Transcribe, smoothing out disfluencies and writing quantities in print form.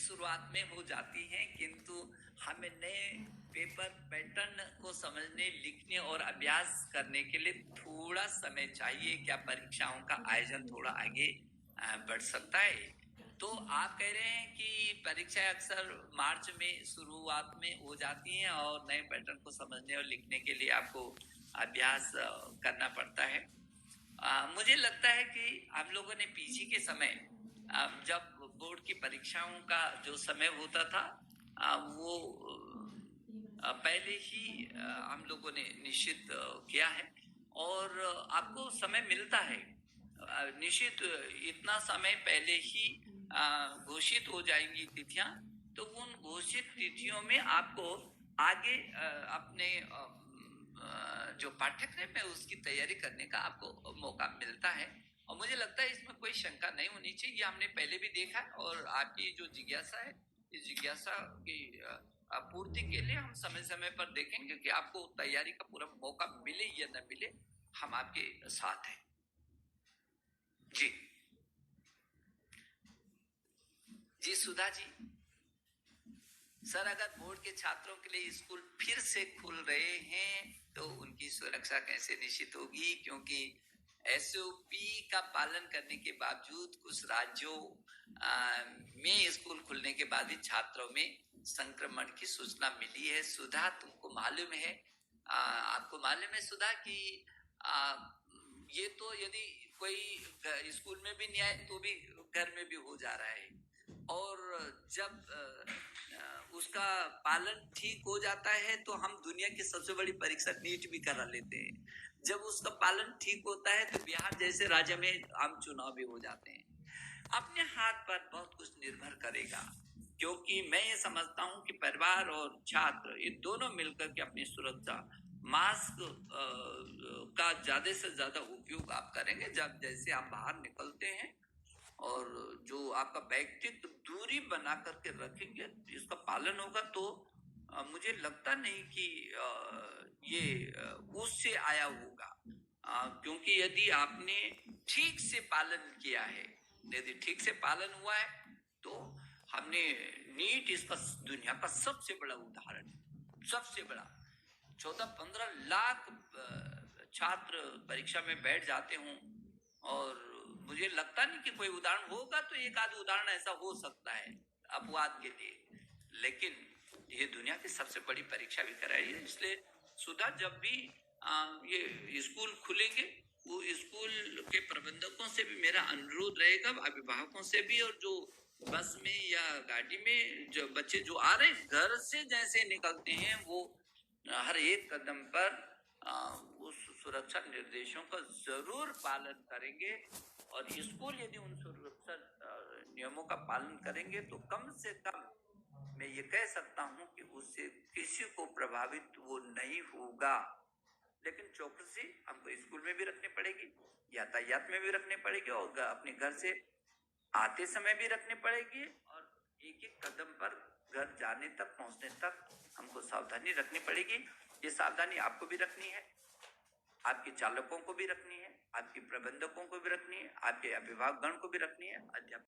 शुरुआत में हो जाती हैं, किंतु हमें नए पेपर पैटर्न को समझने, लिखने और अभ्यास करने के लिए थोड़ा समय चाहिए। क्या परीक्षाओं का आयोजन थोड़ा आगे बढ़ सकता है? तो आप कह रहे हैं कि परीक्षाएं अक्सर मार्च में शुरुआत में हो जाती हैं और नए पैटर्न को समझने और लिखने के लिए आपको अभ्यास करना पड़ता है। मुझे लगता है कि आप लोगों ने पीछे के समय जब बोर्ड की परीक्षाओं का जो समय होता था वो पहले ही हम लोगों ने निश्चित किया है और आपको समय मिलता है। निश्चित इतना समय पहले ही घोषित हो जाएंगी तिथियां, तो उन घोषित तिथियों में आपको आगे अपने जो पाठ्यक्रम है उसकी तैयारी करने का आपको मौका मिलता है। और मुझे लगता है इसमें कोई शंका नहीं होनी चाहिए। हमने पहले भी देखा है और आपकी जो जिज्ञासा है, इस जिज्ञासा की पूर्ति के लिए हम समय समय पर देखेंगे कि आपको तैयारी का पूरा मौका मिले या न मिले, हम आपके साथ हैं। जी जी सुधा जी। सर, अगर बोर्ड के छात्रों के लिए स्कूल फिर से खुल रहे हैं तो उनकी सुरक्षा कैसे निश्चित होगी? क्योंकि एसओपी का पालन करने के बावजूद कुछ राज्यों में स्कूल खुलने के बाद भी छात्रों में संक्रमण की सूचना मिली है। सुधा, तुमको मालूम है, आपको मालूम है सुधा कि ये तो यदि कोई स्कूल में भी नहीं आए तो भी घर में भी हो जा रहा है। और जब उसका पालन ठीक हो जाता है तो हम दुनिया की सबसे बड़ी परीक्षा नीट भी करा लेते हैं। जब उसका पालन ठीक होता है तो बिहार जैसे राज्य में आम चुनाव भी हो जाते हैं। अपने हाथ पर बहुत कुछ निर्भर करेगा, क्योंकि मैं ये समझता हूं कि परिवार और छात्र ये दोनों मिलकर के अपनी सुरक्षा, मास्क का ज्यादा से ज्यादा उपयोग आप करेंगे जब जैसे आप बाहर निकलते हैं, और जो आपका व्यक्तित्व दूरी बना करके रखेंगे, इसका पालन होगा, तो मुझे लगता नहीं कि ये उससे आया होगा। क्योंकि यदि आपने ठीक से पालन किया है, यदि ठीक से पालन हुआ है, तो हमने नीट इसका दुनिया का सबसे बड़ा उदाहरण, सबसे बड़ा 14-15 लाख छात्र परीक्षा में बैठ जाते हों, और मुझे लगता नहीं कि कोई उदाहरण होगा, तो एक आध उदाहरण ऐसा हो सकता है अपवाद के लिए, लेकिन ये दुनिया की सबसे बड़ी परीक्षा भी कराई है। इसलिए सुधा, जब भी ये स्कूल खुलेंगे, वो स्कूल के प्रबंधकों से भी मेरा अनुरोध रहेगा, अभिभावकों से भी, और जो बस में या गाड़ी में जो बच्चे जो आ रहे हैं घर से जैसे निकलते हैं, वो हर एक कदम पर उस सुरक्षा निर्देशों का जरूर पालन करेंगे। और स्कूल यदि उन सुरक्षा नियमों का पालन करेंगे तो कम से कम मैं ये कह सकता हूं कि उससे किसी को प्रभावित वो नहीं होगा। लेकिन चौकसी हमको स्कूल में भी रखनी पड़ेगी, यातायात में भी रखनी पड़ेगी, और अपने घर से आते समय भी रखनी पड़ेगी, और एक एक कदम पर घर जाने तक, पहुंचने तक हमको सावधानी रखनी पड़ेगी। ये सावधानी आपको भी रखनी है, आपके चालकों को भी रखनी है, आपके प्रबंधकों को भी रखनी है, आपके अभिभावकगण को भी रखनी है, अध्यापक